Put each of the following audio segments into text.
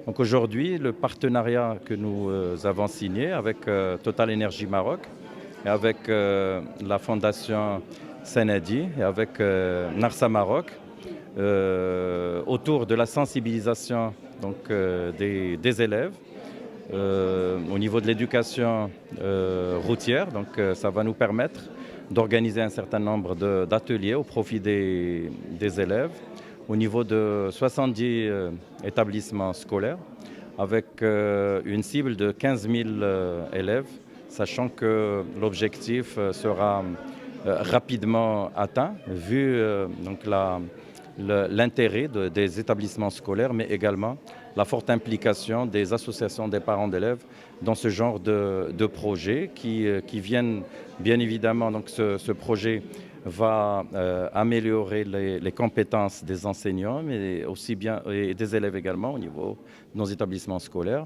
Donc aujourd'hui, le partenariat que nous avons signé avec Total Energy Maroc et avec la fondation Sanadi et avec Narsa Maroc autour de la sensibilisation donc, des élèves au niveau de l'éducation routière. Donc ça va nous permettre d'organiser un certain nombre d'ateliers au profit des élèves au niveau de 70 établissements scolaires avec une cible de 15 000 élèves, sachant que l'objectif sera rapidement atteint vu donc l'intérêt des établissements scolaires, mais également la forte implication des associations des parents d'élèves dans ce genre de projets qui viennent bien évidemment. Donc ce projet va améliorer les compétences des enseignants, mais aussi bien et des élèves également au niveau de nos établissements scolaires,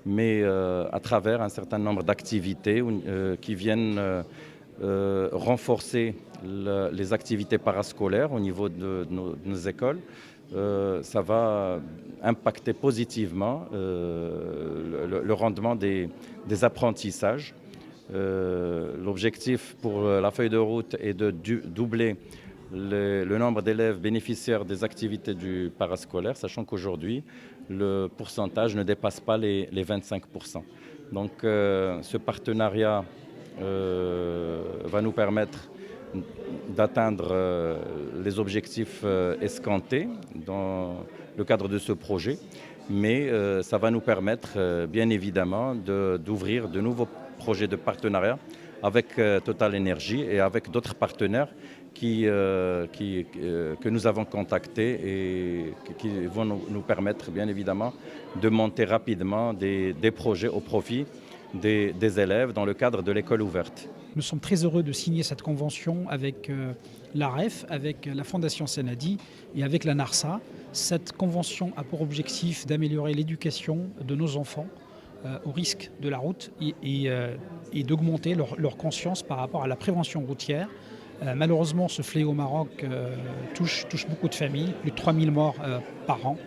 mais à travers un certain nombre d'activités qui viennent renforcer les activités parascolaires au niveau de nos écoles. Ça va impacter positivement le rendement des apprentissages. L'objectif pour la feuille de route est de doubler le nombre d'élèves bénéficiaires des activités du parascolaire, sachant qu'aujourd'hui, le pourcentage ne dépasse pas les 25%. Donc ce partenariat va nous permettre d'atteindre les objectifs escomptés dans le cadre de ce projet, mais ça va nous permettre bien évidemment d'ouvrir de nouveaux projets de partenariat avec Total Energy et avec d'autres partenaires que nous avons contactés et qui vont nous permettre bien évidemment de monter rapidement des projets au profit des élèves dans le cadre de l'école ouverte. Nous sommes très heureux de signer cette convention avec l'AREF, avec la Fondation Sanadi et avec la NARSA. Cette convention a pour objectif d'améliorer l'éducation de nos enfants au risque de la route et d'augmenter leur conscience par rapport à la prévention routière. Malheureusement, ce fléau au Maroc touche beaucoup de familles, plus de 3000 morts par an.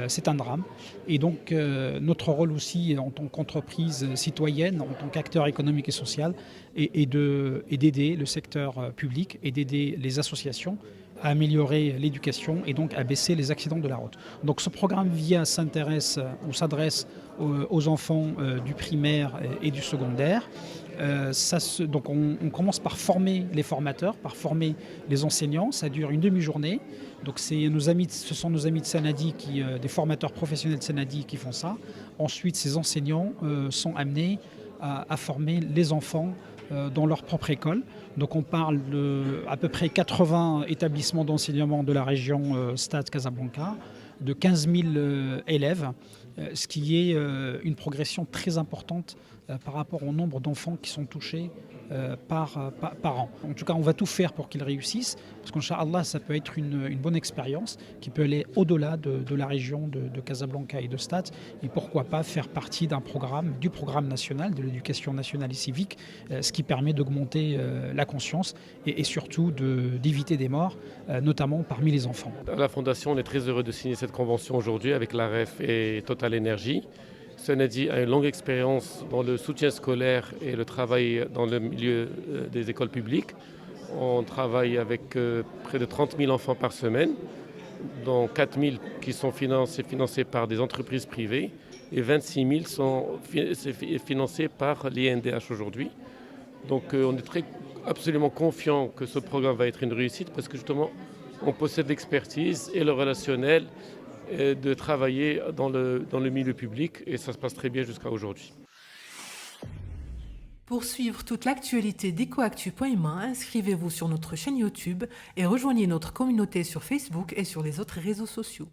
C'est un drame. Et donc notre rôle aussi en tant qu'entreprise citoyenne, en tant qu'acteur économique et social, est d'aider le secteur public et d'aider les associations à améliorer l'éducation et donc à baisser les accidents de la route. Donc ce programme s'adresse aux enfants du primaire et du secondaire. Donc on commence par former les formateurs, par former les enseignants. Ça dure une demi-journée. Donc ce sont nos amis de Sanadi, des formateurs professionnels de Sanadi qui font ça. Ensuite, ces enseignants sont amenés à former les enfants dans leur propre école. Donc on parle de à peu près 80 établissements d'enseignement de la région Stade Casablanca, de 15 000 élèves, ce qui est une progression très importante par rapport au nombre d'enfants qui sont touchés par an. En tout cas, on va tout faire pour qu'ils réussissent, parce qu'Inch'Allah, ça peut être une bonne expérience qui peut aller au-delà de la région de Casablanca et de Stade, et pourquoi pas faire partie du programme national de l'éducation nationale et civique, ce qui permet d'augmenter la conscience et surtout d'éviter des morts, notamment parmi les enfants. À la Fondation, on est très heureux de signer cette convention aujourd'hui avec l'AREF et Total Energy. Sanadi a une longue expérience dans le soutien scolaire et le travail dans le milieu des écoles publiques. On travaille avec près de 30 000 enfants par semaine, dont 4 000 qui sont financés par des entreprises privées et 26 000 sont financés par l'INDH aujourd'hui. Donc on est absolument confiant que ce programme va être une réussite parce que justement on possède l'expertise et le relationnel de travailler dans le milieu public et ça se passe très bien jusqu'à aujourd'hui. Pour suivre toute l'actualité d'EcoActu.ma, inscrivez-vous sur notre chaîne YouTube et rejoignez notre communauté sur Facebook et sur les autres réseaux sociaux.